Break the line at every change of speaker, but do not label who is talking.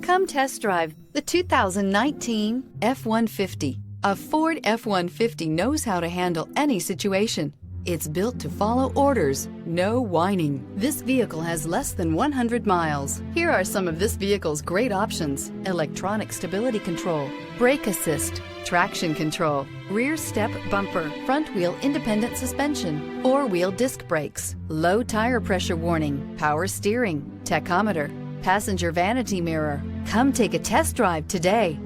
Come test drive the 2019 F-150. A Ford F-150 knows how to handle any situation. It's built to follow orders, no whining. This vehicle has less than 100 miles. Here are some of this vehicle's great options: electronic stability control, brake assist, traction control, rear step bumper, front wheel independent suspension, four-wheel disc brakes, low tire pressure warning, power steering, tachometer, passenger vanity mirror. Come take a test drive today.